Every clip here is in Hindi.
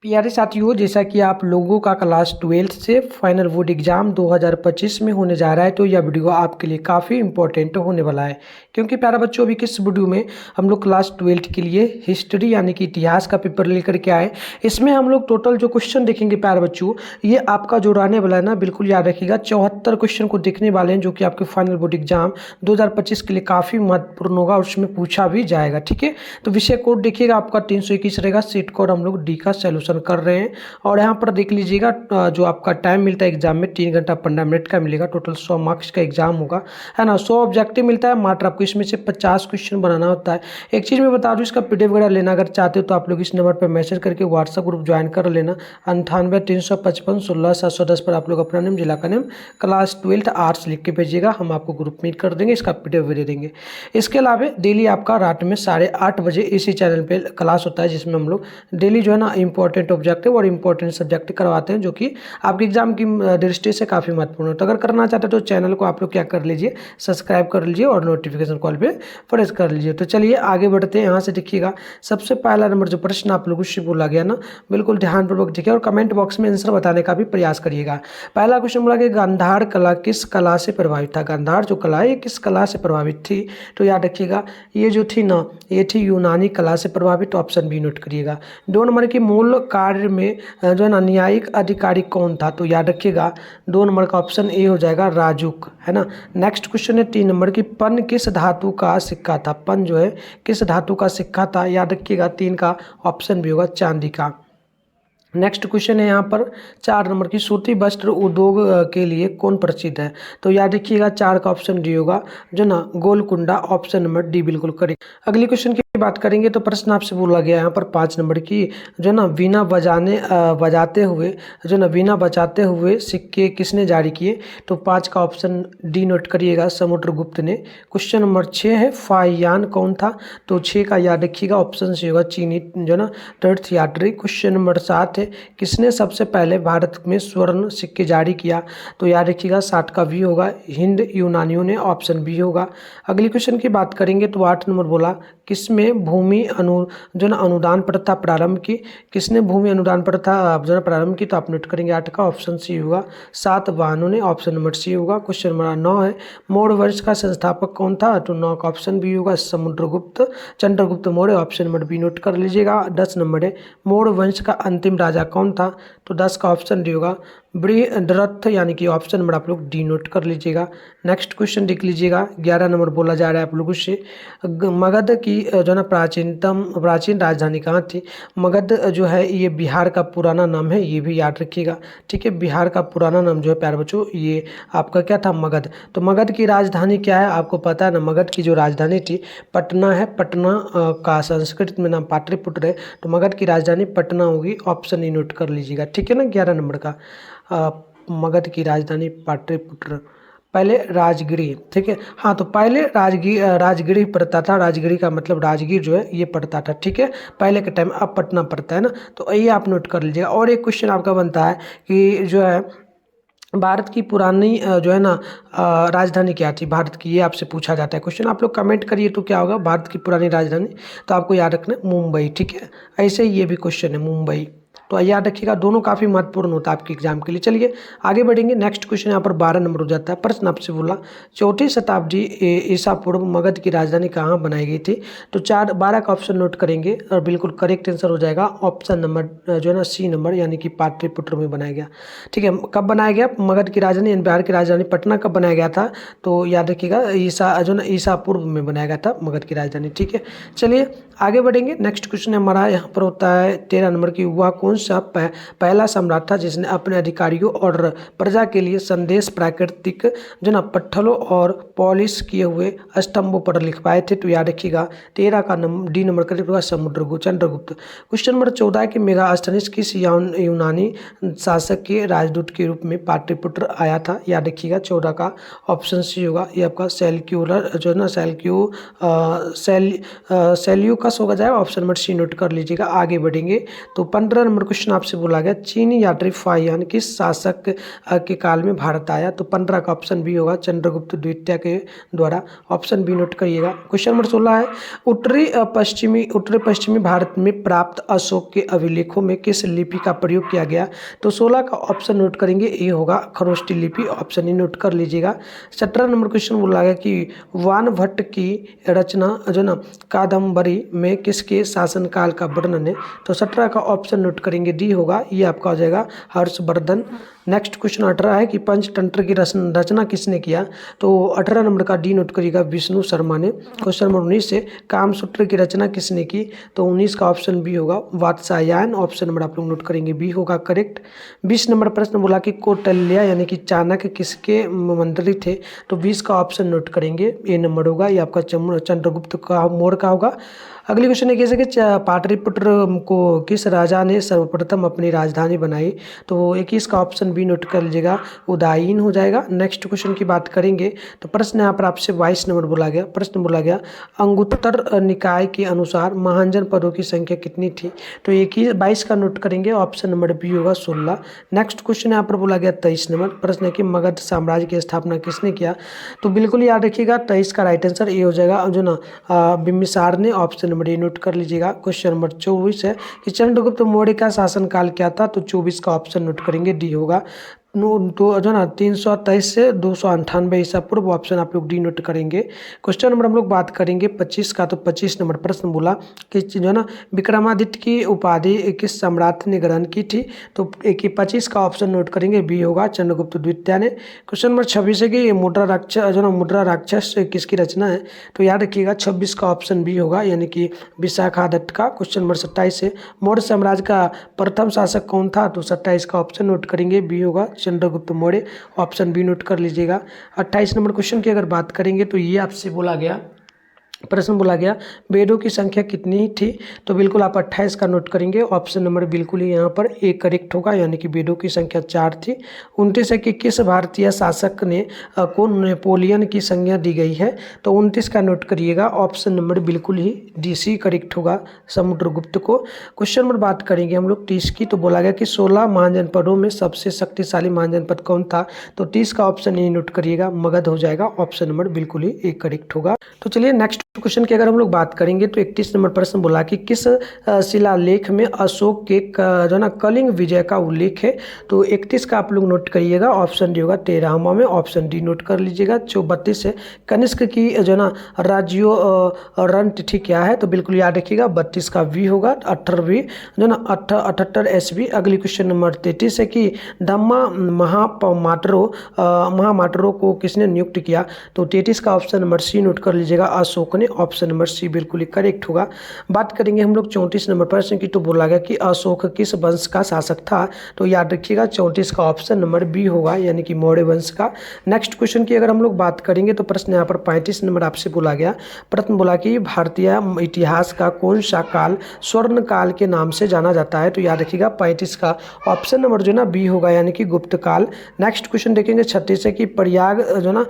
प्यारे साथियों, जैसा कि आप लोगों का क्लास 12th से फाइनल बोर्ड एग्जाम 2025 में होने जा रहा है, तो यह वीडियो आपके लिए काफ़ी इंपॉर्टेंट होने वाला है। क्योंकि प्यारा बच्चों, अभी किस वीडियो में हम लोग क्लास 12th के लिए हिस्ट्री यानी कि इतिहास का पेपर लेकर के आए। इसमें हम लोग टोटल जो क्वेश्चन देखेंगे प्यारे बच्चों, ये आपका जो रहने वाला है ना, बिल्कुल याद रखिएगा 74 क्वेश्चन को देखने वाले हैं, जो कि आपके फाइनल बोर्ड एग्जाम 2025 के लिए काफ़ी महत्वपूर्ण होगा, उसमें पूछा भी जाएगा। ठीक है, तो विषय कोड देखिएगा आपका 321 रहेगा। सीट कोड हम लोग डी का सोल्यूशन कर रहे हैं। और यहाँ पर देख लीजिएगा, जो आपका टाइम मिलता है एग्जाम में 3 घंटा 15 मिनट का मिलेगा। टोटल 100 मार्क्स का एग्जाम होगा, है ना। 100 ऑब्जेक्टिव मिलता है, मात्र आपको इसमें से 50 क्वेश्चन बनाना होता है। एक चीज़ मैं बता दूँ, इसका पीडीएफ वगैरह लेना अगर चाहते हो तो आप लोग इस नंबर पर मैसेज करके व्हाट्सएप ग्रुप ज्वाइन कर लेना। 98-355-16-710 पर आप लोग अपना नेम, जिला का नेम, क्लास 12th आर्ट्स लिख के भेजिएगा। हम आपको ग्रुप मीट कर देंगे, इसका पीडीएफ भी दे देंगे। इसके अलावा डेली आपका रात में 8:30 बजे इसी चैनल पे क्लास होता है, जिसमें हम लोग डेली जो है ना इंपॉर्टेंट ऑब्जेक्टिव और इंपॉर्टेंट सब्जेक्ट करवाते हैं, जो कि आपके एग्जाम की दृष्टि से काफ़ी महत्वपूर्ण है। तो अगर करना चाहते हो तो चैनल को आप लोग क्या कर लीजिए, सब्सक्राइब कर लीजिए और नोटिफिकेशन कॉल पे प्रेस कर लीजिए। तो चलिए आगे बढ़ते हैं। यहाँ से देखिएगा, सबसे पहला नंबर जो प्रश्न आप लोगों से बोला गया ना, बिल्कुल ध्यानपूर्वक देखिए और कमेंट बॉक्स में आंसर बताने का भी प्रयास करिएगा। पहला क्वेश्चन बोला कि गांधार कला किस कला से प्रभावित था। गांधार जो कला है ये किस कला से प्रभावित थी, तो याद रखिएगा ये जो थी ना, ये थी यूनानी कला से प्रभावित। ऑप्शन बी नोट करिएगा। 2 नंबर के मूल कार्य में जो है ना न्यायिक अधिकारी कौन था, तो याद रखिएगा 2 नंबर का ऑप्शन ए हो जाएगा, राजुक, है ना। नेक्स्ट क्वेश्चन है 3 नंबर की, पन किस धातु का सिक्का था। पन जो है किस धातु का सिक्का था, याद रखिएगा 3 का ऑप्शन भी होगा, चांदी का। नेक्स्ट क्वेश्चन है यहाँ पर 4 नंबर की, सूती वस्त्र उद्योग के लिए कौन प्रसिद्ध है, तो याद रखिएगा 4 का ऑप्शन डी होगा, जो ना गोलकुंडा। ऑप्शन नंबर डी बिल्कुल करेक्ट। अगली क्वेश्चन की बात करेंगे तो प्रश्न आपसे बोला गया यहाँ पर 5 नंबर की, जो ना वीणा बजाते हुए, जो ना वीणा बजाते हुए सिक्के किसने जारी किए, तो 5 का ऑप्शन डी नोट करिएगा, समुद्रगुप्त ने। क्वेश्चन नंबर 6 है, फाहियान कौन था, तो 6 का याद रखिएगा ऑप्शन सी होगा, चीनी जो ना तीर्थयात्री। क्वेश्चन नंबर 7 है, किसने सबसे पहले भारत में स्वर्ण सिक्के जारी किया, तो याद रखिएगा 7 का भी होगा, हिंद यूनानियों ने। ऑप्शन बी होगा। अगली क्वेश्चन की बात करेंगे तो 8 नंबर बोला, किसमें भूमि जो ना अनुदान प्रथा प्रारंभ की, किसने भूमि अनुदान प्रथा जो ना प्रारंभ की, तो आप नोट करेंगे 8 का ऑप्शन सी होगा, सातवाहनों ने। ऑप्शन नंबर सी होगा। क्वेश्चन नंबर 9 है, मौर्य वंश का संस्थापक कौन था, तो 9 का ऑप्शन बी होगा, समुद्रगुप्त, चंद्रगुप्त मौर्य। ऑप्शन नंबर बी नोट कर लीजिएगा। 10 नंबर है, मौर्य वंश का अंतिम राजा कौन था, तो 10 का ऑप्शन डी होगा, बृहद्रथ, यानी कि ऑप्शन नंबर आप लोग डी नोट कर लीजिएगा। नेक्स्ट क्वेश्चन देख लीजिएगा, 11 नंबर बोला जा रहा है आप लोगों से, मगध की जो ना प्राचीन राजधानी कहाँ थी। मगध जो है ये बिहार का पुराना नाम है, ये भी याद रखिएगा। ठीक है, बिहार का पुराना नाम जो है प्यारे बच्चों, ये आपका क्या था, मगध। तो मगध की राजधानी क्या है, आपको पता है ना। मगध की जो राजधानी थी पटना है। पटना का संस्कृत में नाम पाटलिपुत्र है, तो मगध की राजधानी पटना होगी। ऑप्शन ई नोट कर लीजिएगा। ठीक है ना, 11 नंबर का, मगध की राजधानी पाटलिपुत्र। पहले राजगिरी, ठीक है, हाँ, तो पहले राजगिरी पड़ता था। राजगिरी का मतलब राजगीर जो है ये पड़ता था। ठीक है, पहले के टाइम, अब पटना पड़ता है ना, तो ये आप नोट कर लीजिएगा। और एक क्वेश्चन आपका बनता है कि जो है भारत की पुरानी जो है ना राजधानी क्या थी भारत की, ये आपसे पूछा जाता है क्वेश्चन। आप लोग कमेंट करिए तो क्या होगा, भारत की पुरानी राजधानी, तो आपको याद रखना है मुंबई। ठीक है, ऐसे ही ये भी क्वेश्चन है, मुंबई। तो याद रखिएगा, दोनों काफ़ी महत्वपूर्ण होता है आपके एग्जाम के लिए। चलिए आगे बढ़ेंगे। नेक्स्ट क्वेश्चन यहाँ पर 12 नंबर हो जाता है। प्रश्न आपसे बोला, 4वीं शताब्दी ईसा पूर्व मगध की राजधानी कहाँ बनाई गई थी, तो 12 का ऑप्शन नोट करेंगे और बिल्कुल करेक्ट आंसर हो जाएगा ऑप्शन नंबर जो है ना सी नंबर, यानी कि पाटलिपुत्र में बनाया गया। ठीक है, कब बनाया गया, मगध की राजधानी यानी बिहार की राजधानी पटना कब बनाया गया था, तो याद रखिएगा ईसा पूर्व में बनाया गया था मगध की राजधानी। ठीक है, चलिए आगे बढ़ेंगे। नेक्स्ट क्वेश्चन हमारा यहाँ पर होता है 13 नंबर की, वह कौन सा पहला सम्राट था जिसने अपने अधिकारियों और प्रजा के लिए संदेश प्राकृतिक जो ना पत्थरों और पॉलिश किए हुए स्तंभों पर लिख पाए थे, तो याद रखिएगा 13 का डी नंबर करेक्ट होगा, चंद्रगुप्त। क्वेश्चन नंबर 14 के मेगास्थनीज किस यूनानी शासक के राजदूत के रूप में पाटलिपुत्र आया था, याद रखिएगा 14 का ऑप्शन सी होगा, ये आपका सेल्यूकस फोकस होगा जाएगा, ऑप्शन नंबर सी नोट कर लीजिएगा। आगे बढ़ेंगे तो 15 नंबर क्वेश्चन आपसे बोला गया, चीनी यात्री फाहियान किस शासक के काल में भारत आया? तो 15 का ऑप्शन बी होगा, चंद्रगुप्त द्वितीय के द्वारा। ऑप्शन बी नोट करिएगा। क्वेश्चन नंबर 16 है, उत्तरी पश्चिमी भारत में प्राप्त अशोक के अभिलेखों में किस लिपि का प्रयोग किया गया? तो 16 का ऑप्शन नोट करेंगे, ये होगा खरोष्टी लिपि। ऑप्शन ए नोट कर लीजिएगा। 17 नंबर क्वेश्चन बोला गया कि वान भट्ट की रचना जो ना कादम्बरी में किसके शासनकाल का वर्णन है? तो 17 का ऑप्शन नोट करेंगे, डी होगा, ये आपका हो जाएगा हर्षवर्धन। नेक्स्ट क्वेश्चन 18 है कि पंचतंत्र की रचना किसने किया? तो 18 नंबर का डी नोट करिएगा, विष्णु शर्मा ने। क्वेश्चन नंबर 19 से कामसूत्र की रचना किसने की? तो 19 का ऑप्शन बी होगा, वात्स्यायन। ऑप्शन नंबर आप लोग नोट करेंगे, बी होगा करेक्ट। 20 नंबर प्रश्न बोला कि कौटिल्य यानी कि चाणक्य किसके मंत्री थे? तो 20 का ऑप्शन नोट करेंगे, ए नंबर होगा, ये आपका चंद्रगुप्त का मौर्य का होगा। अगली क्वेश्चन है कैसे कि पाटलिपुत्र को किस राजा ने सर्वप्रथम अपनी राजधानी बनाई? तो 21 का ऑप्शन बी नोट कर लीजिएगा, उदयीन हो जाएगा। नेक्स्ट क्वेश्चन की बात करेंगे तो प्रश्न यहाँ पर आपसे 22 नंबर बोला गया। प्रश्न बोला गया, अंगुत्तर निकाय के अनुसार महाजन पदों की संख्या कितनी थी? तो 22 का नोट करेंगे, ऑप्शन नंबर बी होगा 16। नेक्स्ट क्वेश्चन यहाँ पर बोला गया 23 नंबर। प्रश्न है कि मगध साम्राज्य की स्थापना किसने किया? तो बिल्कुल याद रखिएगा, 23 का राइट आंसर ये हो जाएगा जो ना बिम्बिसार ने। ऑप्शन नंबर ए नोट कर लीजिएगा। क्वेश्चन नंबर 24 है कि चंद्रगुप्त मौर्य का शासनकाल क्या था? तो 24 का ऑप्शन नोट करेंगे, डी होगा। तो जो ना 323 से 298 ईसा पूर्व। ऑप्शन आप लोग डी नोट करेंगे। क्वेश्चन नंबर हम लोग बात करेंगे 25 का। तो 25 नंबर प्रश्न बोला कि जो ना विक्रमादित्य की उपाधि किस सम्राट ने ग्रहण की थी? तो 25 का ऑप्शन नोट करेंगे, बी होगा, चंद्रगुप्त द्वितीय ने। क्वेश्चन नंबर 26 है कि मुद्रा राक्षस किसकी रचना है? तो याद रखिएगा 26 का ऑप्शन बी होगा, यानी कि विशाखादत्त का। क्वेश्चन नंबर 27 है, मौर्य साम्राज्य का प्रथम शासक कौन था? तो 27 का ऑप्शन नोट करेंगे, बी होगा, चंद्रगुप्त मौर्य। ऑप्शन बी नोट कर लीजिएगा। 28 नंबर क्वेश्चन की अगर बात करेंगे तो ये आपसे बोला गया, प्रश्न बोला गया वेदों की संख्या कितनी थी? तो बिल्कुल आप 28 का नोट करेंगे। ऑप्शन नंबर बिल्कुल ही यहाँ पर ए करेक्ट होगा, यानी कि वेदों की संख्या 4 थी। 29 है कि किस भारतीय शासक ने को नेपोलियन की संज्ञा दी गई है? तो 29 का नोट करिएगा। ऑप्शन नंबर बिल्कुल ही डी सी करेक्ट होगा, समुद्रगुप्त को। क्वेश्चन नंबर बात करेंगे हम लोग 30 की। तो बोला गया कि 16 महाजनपदों में सबसे शक्तिशाली महाजनपद कौन था? तो 30 का ऑप्शन ए नोट करिएगा, मगध हो जाएगा। ऑप्शन नंबर बिल्कुल ही ए करेक्ट होगा। तो चलिए नेक्स्ट क्वेश्चन की अगर हम लोग बात करेंगे तो 31 नंबर प्रश्न बोला कि किस शिलालेख में अशोक के जो ना कलिंग विजय का उल्लेख है? तो 31 का आप लोग नोट करिएगा। ऑप्शन डी होगा 13वां में। ऑप्शन डी नोट कर लीजिएगा। 32 है, कनिष्क की जो ना राज्यों रण तिथि क्या है? तो बिल्कुल याद रखिएगा, 32 का वी होगा, 18वीं जो ना 78 SB। अगली क्वेश्चन नंबर 33 है कि धम्मा महामाटरो को किसने नियुक्त किया? तो 33 का ऑप्शन नंबर सी नोट कर लीजिएगा, अशोक ने। ऑप्शन नंबर सी बिल्कुल ही करेक्ट होगा। बात करेंगे हम लोग 34 नंबर प्रश्न की। तो बोला गया कि अशोक किस वंश का शासक था? तो याद रखिएगा 34 का ऑप्शन नंबर बी होगा, यानी कि मौर्य वंश का। नेक्स्ट क्वेश्चन की अगर हम लोग बात करेंगे तो प्रश्न यहाँ पर 35 नंबर आपसे बोला गया। प्रश्न बोला कि भारतीय इतिहास का कौन सा काल स्वर्ण काल के नाम से जाना जाता है? तो याद रखिएगा 35 का ऑप्शन नंबर जो ना बी होगा, यानी कि गुप्त काल। नेक्स्ट क्वेश्चन देखेंगे 36 है कि प्रयाग जो ना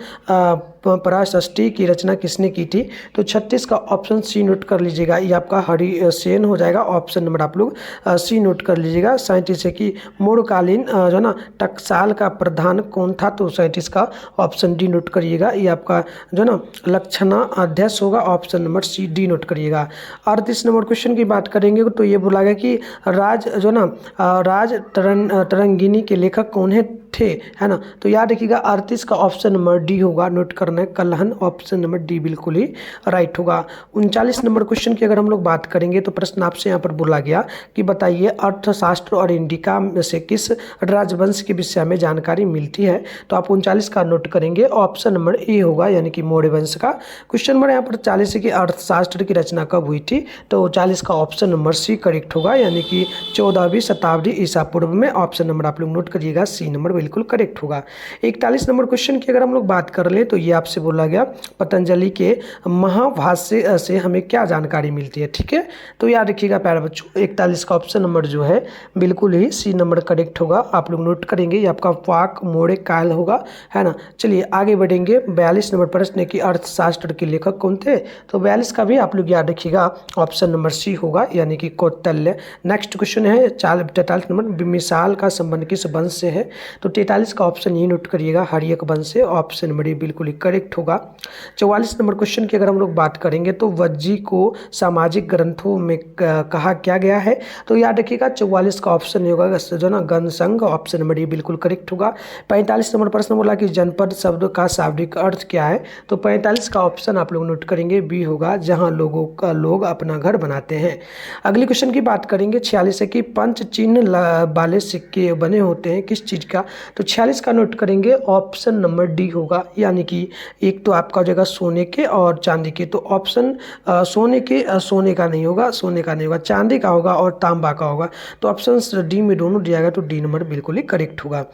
पराशष्टी की रचना किसने की थी? तो 36 का ऑप्शन सी नोट कर लीजिएगा, ये आपका हरि सेन हो जाएगा। ऑप्शन नंबर आप लोग सी नोट कर लीजिएगा। 37 है कि मौर्यकालीन जो ना टकसाल का प्रधान कौन था? तो 37 का ऑप्शन डी नोट करिएगा, ये आपका जो ना लक्षणा अध्यक्ष होगा। Option number C D note करिएगा। 38 नंबर क्वेश्चन की बात करेंगे तो ये बोला गया कि राज तरंगिनी के लेखक कौन थे, है ना? तो याद रखिएगा 38 का ऑप्शन नंबर डी होगा, नोट करना है, कल्हन। ऑप्शन नंबर डी बिल्कुल ही राइट होगा। 39 नंबर क्वेश्चन की अगर हम लोग बात करेंगे तो प्रश्न आपसे यहाँ पर बोला गया कि बताइए अर्थशास्त्र और इंडिका में से किस राजवंश के विषय में जानकारी मिलती है? तो आप 39 का नोट करेंगे। ऑप्शन नंबर ए होगा, यानी कि मौर्य वंश का। क्वेश्चन नंबर यहाँ पर 40 है कि अर्थशास्त्र की रचना कब हुई थी? तो 40 का ऑप्शन नंबर सी करेक्ट होगा, यानी कि 14वीं शताब्दी ईसा पूर्व में। ऑप्शन नंबर आप लोग नोट करिएगा, सी नंबर बिल्कुल करेक्ट होगा। 41 नंबर क्वेश्चन की अगर हम लोग बात कर ले तो ये आपसे बोला गया पतंजलि के महाभाष्य से हमें क्या जानकारी मिलती है, ठीक है। तो याद रखिएगा प्यारे बच्चों, 41 का ऑप्शन नंबर जो है बिल्कुल ही सी नंबर करेक्ट होगा। आप लोग नोट करेंगे, ये आपका वाक मोड़े कायल होगा, है ना। चलिए आगे बढ़ेंगे। 42 नंबर प्रश्न है कि अर्थशास्त्र के लेखक कौन थे, तो 42 का भी आप लोग याद रखिएगा ऑप्शन नंबर सी होगा, यानी कि कौटिल्य। नेक्स्ट क्वेश्चन है 43 नंबर, मिसाल का संबंध किस वंश से है, तो 43 का ऑप्शन ये नोट करिएगा, हर्यक वंश से। ऑप्शन नंबर बिल्कुल ही करेक्ट होगा। 44 नंबर क्वेश्चन की अगर हम लोग बात करेंगे तो वज्जी को सामाजिक ग्रंथों में कहा क्या गया है, तो याद रखिएगा 44 का ऑप्शन होगा जो ना गणसंघ। ऑप्शन नंबर ये बिल्कुल करेक्ट होगा। 45 नंबर प्रश्न बोला कि जनपद शब्द का शाब्दिक अर्थ क्या है, तो 45 का ऑप्शन आप लोग नोट करेंगे बी होगा, जहां लोग अपना घर बनाते हैं। अगली क्वेश्चन की बात करेंगे 46 है कि पंच चिन्ह वाले सिक्के बने होते हैं किस चीज का, तो 46 का नोट करेंगे ऑप्शन नंबर डी होगा, यानी कि एक तो आपका हो जाएगा सोने के और चांदी के। तो ऑप्शन सोने का नहीं होगा, चांदी का होगा और तांबा का होगा। तो ऑप्शन डी में दोनों दिया गया, तो डी नंबर बिल्कुल ही करेक्ट होगा।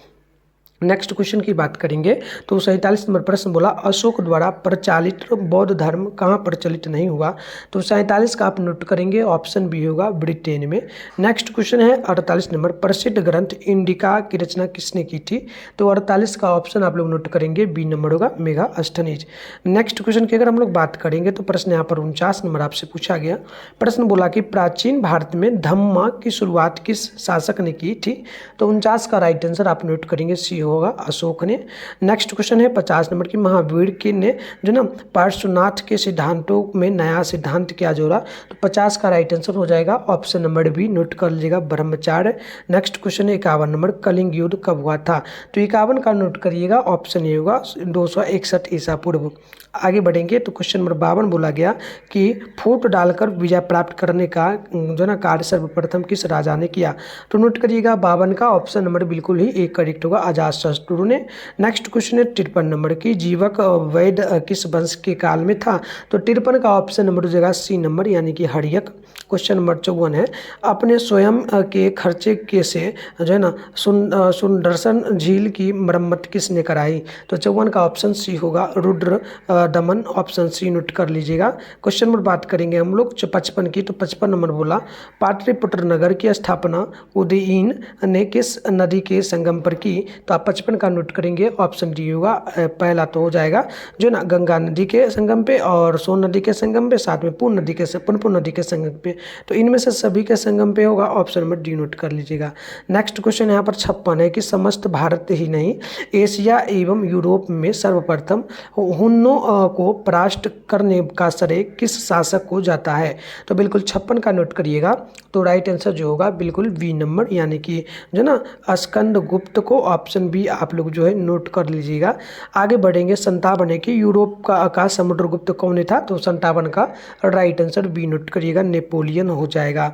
नेक्स्ट क्वेश्चन की बात करेंगे तो 47 नंबर प्रश्न बोला अशोक द्वारा प्रचालित बौद्ध धर्म कहाँ प्रचलित नहीं हुआ, तो 47 का आप नोट करेंगे ऑप्शन बी होगा, ब्रिटेन में। नेक्स्ट क्वेश्चन है 48 नंबर, प्रसिद्ध ग्रंथ इंडिका की रचना किसने की थी, तो 48 का ऑप्शन आप लोग नोट करेंगे बी नंबर होगा, मेगास्थनीज। नेक्स्ट क्वेश्चन की अगर हम लोग बात करेंगे तो प्रश्न यहाँ पर 49 नंबर आपसे पूछा गया। प्रश्न बोला कि प्राचीन भारत में धम्मा की शुरुआत किस शासक ने की थी, तो 49 का राइट आंसर आप नोट करेंगे सी होगा, अशोक ने। नेक्स्ट क्वेश्चन है 50 नंबर की महावीर के ने जो ना पार्श्वनाथ के सिद्धांतों में नया सिद्धांत क्या जोड़ा, तो 50 का राइट आंसर हो जाएगा ऑप्शन नंबर बी, नोट कर लीजिएगा, ब्रह्मचार्य। नेक्स्ट क्वेश्चन है 51 नंबर, कलिंग युद्ध कब हुआ था, तो 51 का नोट करिएगा, ऑप्शन ए होगा 261 ईसा पूर्व। आगे बढ़ेंगे तो क्वेश्चन नंबर 52 बोला गया कि फूट डालकर विजय प्राप्त करने का जो ना कार्य सर्वप्रथम किस राजा ने किया, तो नोट करिएगा 52 का ऑप्शन नंबर बिल्कुल ही एक करेक्ट होगा, अजातशत्रु ने। नेक्स्ट क्वेश्चन है 53 नंबर की जीवक वैद्य किस वंश के काल में था, तो 53 का ऑप्शन नंबर हो जाएगा सी नंबर, यानी कि हर्यक। क्वेश्चन नंबर 54 है अपने स्वयं के खर्चे के से जो है ना सुदर्शन झील की मरम्मत किसने कराई, तो 54 का ऑप्शन सी होगा, रुद्र दमन। ऑप्शन सी नोट कर लीजिएगा। क्वेश्चन नंबर बात करेंगे हम लोग 55 की, तो 55 नंबर बोला पाटलिपुत्र नगर की स्थापना उदयीन ने किस नदी के संगम पर की, तो आप 55 का नोट करेंगे, ऑप्शन डी होगा, पहला तो हो जाएगा जो ना गंगा नदी के संगम पे और सोन नदी के संगम पे, साथ में पुनपुन नदी के संगम पे, तो इनमें से सभी के संगम पे होगा, ऑप्शन नंबर डी नोट कर लीजिएगा। नेक्स्ट क्वेश्चन यहाँ पर 56 है कि समस्त भारत ही नहीं एशिया एवं यूरोप में सर्वप्रथम हुन्नों को परास्त करने का श्रेय किस शासक को जाता है, तो बिल्कुल 56 का नोट करिएगा, तो राइट आंसर जो होगा बिल्कुल बी नंबर, यानी कि जो ना स्कंद गुप्त को। ऑप्शन बी आप लोग जो है नोट कर लीजिएगा। आगे बढ़ेंगे 57 है कि यूरोप का समुद्रगुप्त कौन था, तो 57 का राइट आंसर बी नोट करिएगा, नेपोलियन हो जाएगा।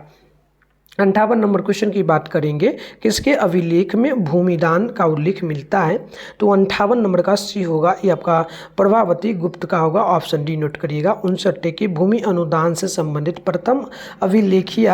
58 नंबर क्वेश्चन की बात करेंगे किसके अभिलेख में भूमिदान का उल्लेख मिलता है, तो 58 नंबर का सी होगा, ये आपका प्रभावती गुप्त का होगा, ऑप्शन डी नोट करिएगा। 59 की भूमि अनुदान से संबंधित प्रथम अभिलेखीय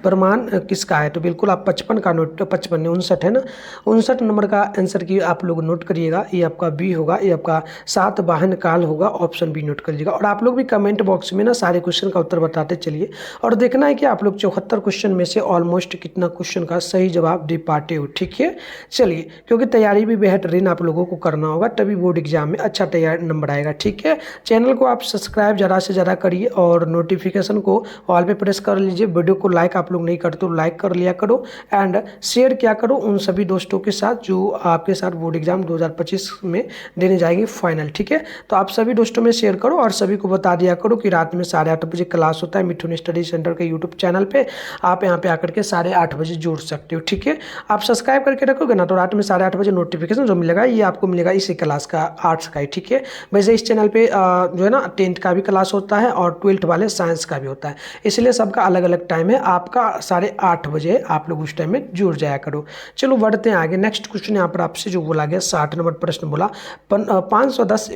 प्रमाण किसका है, तो बिल्कुल आप 55 का नोट, 55 59 है ना, 59 नंबर का आंसर की आप लोग नोट करिएगा, ये आपका बी होगा, ये आपका सातवाहन काल होगा, ऑप्शन बी नोट करिएगा। और आप लोग भी कमेंट बॉक्स में ना सारे क्वेश्चन का उत्तर बताते चलिए, और देखना है कि आप लोग 74 क्वेश्चन में से ऑलमोस्ट कितना क्वेश्चन का सही जवाब दे पाते हो, ठीक है। चलिए क्योंकि तैयारी भी बेहतरीन आप लोगों को करना होगा, तभी बोर्ड एग्जाम में अच्छा तैयार नंबर आएगा, ठीक है। चैनल को आप सब्सक्राइब ज़्यादा से ज़्यादा करिए और नोटिफिकेशन को ऑल पे प्रेस कर लीजिए। वीडियो को लाइक आप लोग नहीं करते तो लाइक कर लिया करो एंड शेयर क्या करो उन सभी दोस्तों के साथ जो आपके साथ बोर्ड एग्जाम 2025 में देने जाएंगे फाइनल, ठीक है। तो आप सभी दोस्तों में शेयर करो और सभी को बता दिया करो कि रात में 8:30 बजे क्लास होता है मिथुन स्टडी सेंटर के यूट्यूब चैनल पे, आप यहाँ पे आकर के 8:30 बजे जुड़ सकते हो, ठीक है। आप सब्सक्राइब करके रखोगे ना तो रात में 8:30 बजे नोटिफिकेशन जो मिलेगा ये आपको मिलेगा इसी क्लास का, आर्ट्स का ही, ठीक है। वैसे इस चैनल पे जो है ना 10th का भी क्लास होता है और 12th वाले साइंस का भी होता है, इसलिए सबका अलग अलग टाइम है। आपका 8:30 बजे आप लोग उस टाइम में जुड़ जाया करो। चलो बढ़ते हैं आगे। नेक्स्ट क्वेश्चन यहाँ पर आपसे जो बोला गया 60 नंबर प्रश्न बोला 510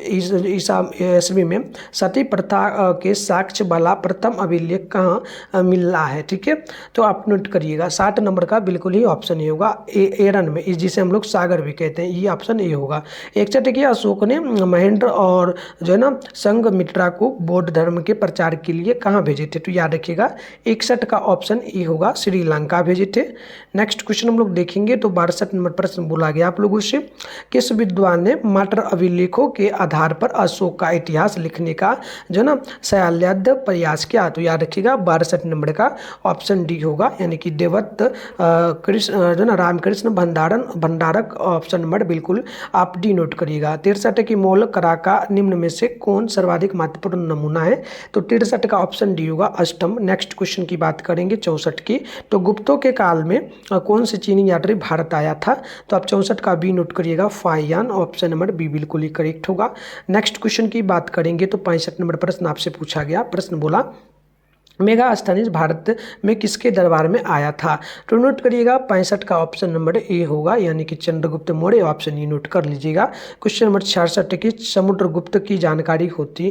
ईसा ईस्वी में सती प्रथा के साक्ष्य वाला प्रथम अभिलेख कहाँ मिल रहा है, ठीक है। तो तो आप नोट करिएगा 60 नंबर का बिल्कुल ही ऑप्शन ए होगा। एरन में, इस जिसे हम लोग सागर भी कहते हैं, ये ऑप्शन ए होगा। 61 की अशोक ने महेंद्र और जो है ना संघमित्रा को बौद्ध धर्म के प्रचार के लिए कहाँ भेजे थे? तो याद रखिएगा 61 का ऑप्शन ए होगा, श्रीलंका भेजे थे। नेक्स्ट क्वेश्चन हम लोग देखेंगे तो 62 नंबर प्रश्न बोला गया आप लोगों से, किस विद्वान ने मात्र अभिलेखों के आधार पर अशोक का इतिहास लिखने का जो ना शैल्याद्य प्रयास किया? तो याद रखिएगा 62 नंबर का ऑप्शन डी होगा, यानी कि देवदत्त कृष्ण जो ना रामकृष्ण भंडारक, ऑप्शन नंबर बिल्कुल आप डी नोट करिएगा। 63 की मोल कला का निम्न में से कौन सर्वाधिक महत्वपूर्ण नमूना है? तो 63 का ऑप्शन डी होगा, अष्टम। नेक्स्ट क्वेश्चन की बात करेंगे 64 की, तो गुप्तों के काल में कौन से चीनी यात्री भारत आया था? तो आप 64 का बी नोट करिएगा, फाहियान, ऑप्शन नंबर बी बिल्कुल ही करेक्ट होगा। नेक्स्ट क्वेश्चन की बात करेंगे तो 65 नंबर प्रश्न आपसे पूछा गया, प्रश्न बोला मेगास्थनीज भारत में किसके दरबार में आया था? तो नोट करिएगा 65 का ऑप्शन नंबर ए होगा, यानी कि चंद्रगुप्त मौर्य, ऑप्शन ई नोट कर लीजिएगा। क्वेश्चन नंबर 66 की समुद्रगुप्त की जानकारी होती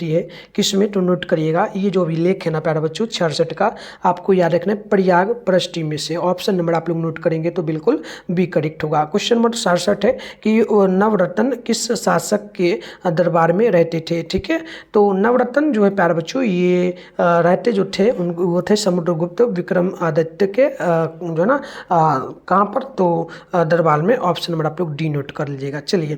है किसमें? तो नोट करिएगा ये जो अभिलेख है ना प्यारे बच्चों 66 का, आपको याद रखना है प्रयाग प्रष्टि में से, ऑप्शन नंबर आप लोग नोट करेंगे तो बिल्कुल बी करेक्ट होगा। क्वेश्चन नंबर 67 है कि नवरत्न किस शासक के दरबार में रहते थे? ठीक है, तो नवरत्न जो है प्यारे बच्चों ये रहते जो थे वो थे समुद्रगुप्त विक्रमादित्य के जो है ना कहाँ पर? तो दरबार में, ऑप्शन नंबर आप लोग डी नोट कर लीजिएगा। चलिए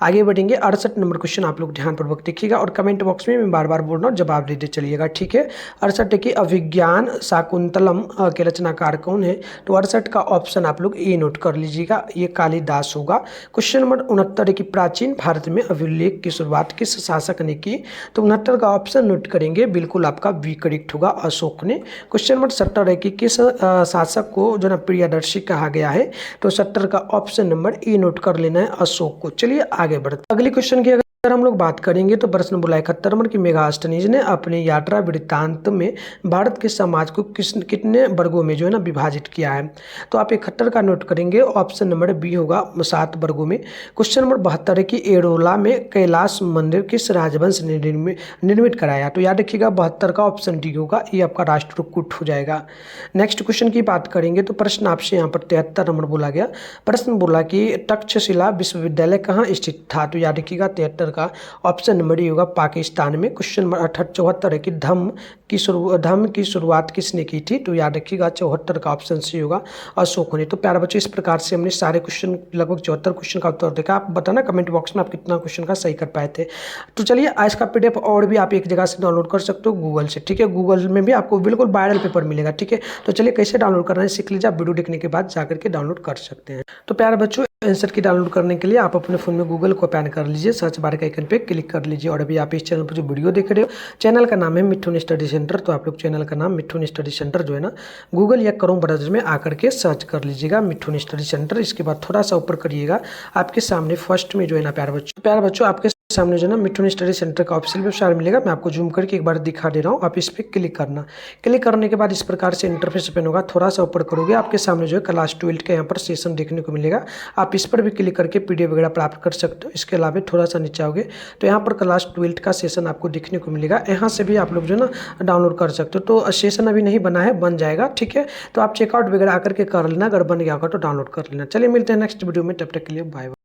आगे बढ़ेंगे। 68 नंबर क्वेश्चन आप लोग ध्यानपूर्वक देखिएगा और कमेंट बॉक्स में मैं बार बार बोल रहा हूँ जवाब देते चलिएगा, ठीक है। 68 की अभिज्ञान शाकुंतलम के रचनाकार कौन है? तो 68 का ऑप्शन आप लोग ए नोट कर लीजिएगा, ये कालिदास होगा। क्वेश्चन नंबर 69 की प्राचीन भारत में अभिलेख की शुरुआत किस शासक ने की? तो 69 का ऑप्शन नोट करेंगे, बिल्कुल आपका बी करेक्ट होगा, अशोक ने। क्वेश्चन नंबर 70 है कि किस शासक को जो ना प्रियदर्शी कहा गया है? तो 70 का ऑप्शन नंबर ए नोट कर लेना है, अशोक को। चलिए आगे बढ़ते अगली क्वेश्चन की अगर हम लोग बात करेंगे तो प्रश्न बोला 71 नंबर की मेगास्थनीज ने अपने यात्रा वृत्तांत में भारत के समाज को कितने वर्गों में जो है ना विभाजित किया है? तो आप 71 का नोट करेंगे, ऑप्शन नंबर बी होगा, 7 वर्गों में। क्वेश्चन नंबर 72 है कि एरोला में कैलाश मंदिर किस राजवंश ने निर्मित कराया? तो याद रखिएगा 72 का ऑप्शन डी होगा, ये आपका राष्ट्रकूट हो जाएगा। नेक्स्ट क्वेश्चन की बात करेंगे तो प्रश्न आपसे यहाँ पर 73 नंबर बोला गया, प्रश्न बोला कि तक्षशिला विश्वविद्यालय कहाँ स्थित था? तो याद रखिएगा 73 का ऑप्शन नंबर ए होगा, पाकिस्तान में। क्वेश्चन नंबर 74 है कि धम्म की शुरुआत किसने की थी? तो याद रखिएगा 74 का ऑप्शन सी होगा, अशोक ने। तो प्यारे बच्चों इस प्रकार से हमने सारे क्वेश्चन लगभग 74 क्वेश्चन का उत्तर देखा। आप बताना कमेंट बॉक्स में आप कितना क्वेश्चन का सही कर पाए थे। तो चलिए आज का पीडीएफ और भी आप एक जगह से डाउनलोड कर सकते हो, गूगल से, ठीक है। गूगल में भी आपको बिल्कुल वायरल पेपर मिलेगा, ठीक है। तो चलिए कैसे डाउनलोड करना है सीख लीजिए, आप वीडियो देखने के बाद जाकर के डाउनलोड कर सकते हैं। तो प्यारे बच्चों आंसर की डाउनलोड करने के लिए आप अपने फोन में गूगल को ओपन कर लीजिए, सर्च बार के आइकन पे क्लिक कर लीजिए। और अभी आप इस चैनल पर जो वीडियो देख रहे हो, चैनल का नाम है मिठुन स्टडी सेंटर। तो आप लोग चैनल का नाम मिठुन स्टडी सेंटर जो है ना गूगल या क्रोम ब्राउज़र में आकर के सर्च कर लीजिएगा मिठुन स्टडी सेंटर। इसके बाद थोड़ा सा ऊपर करिएगा, आपके सामने फर्स्ट में जो है ना प्यारे बच्चों आपके सामने जो ना मिठुन स्टडी सेंटर का ऑफिशियल वेबसाइट मिलेगा। मैं आपको जूम करके एक बार दिखा दे रहा हूँ, आप इस पर क्लिक करना। क्लिक करने के बाद इस प्रकार से इंटरफेस ओपन होगा। थोड़ा सा ऊपर करोगे आपके सामने जो है क्लास 12 का यहाँ पर सेशन देखने को मिलेगा। आप इस पर भी क्लिक करके पीडीएफ वगैरह प्राप्त कर सकते हो। इसके अलावा थोड़ा सा नीचे आओगे तो यहाँ पर क्लास 12 का सेशन आपको देखने को मिलेगा। यहाँ से भी आप लोग जो है ना डाउनलोड कर सकते हो। तो सेशन अभी नहीं बना है, बन जाएगा, ठीक है। तो आप चेकआउट वगैरह आकर के कर लेना, अगर बन गया होगा तो डाउनलोड कर लेना। चलिए मिलते हैं नेक्स्ट वीडियो में, तब तक के लिए बाय।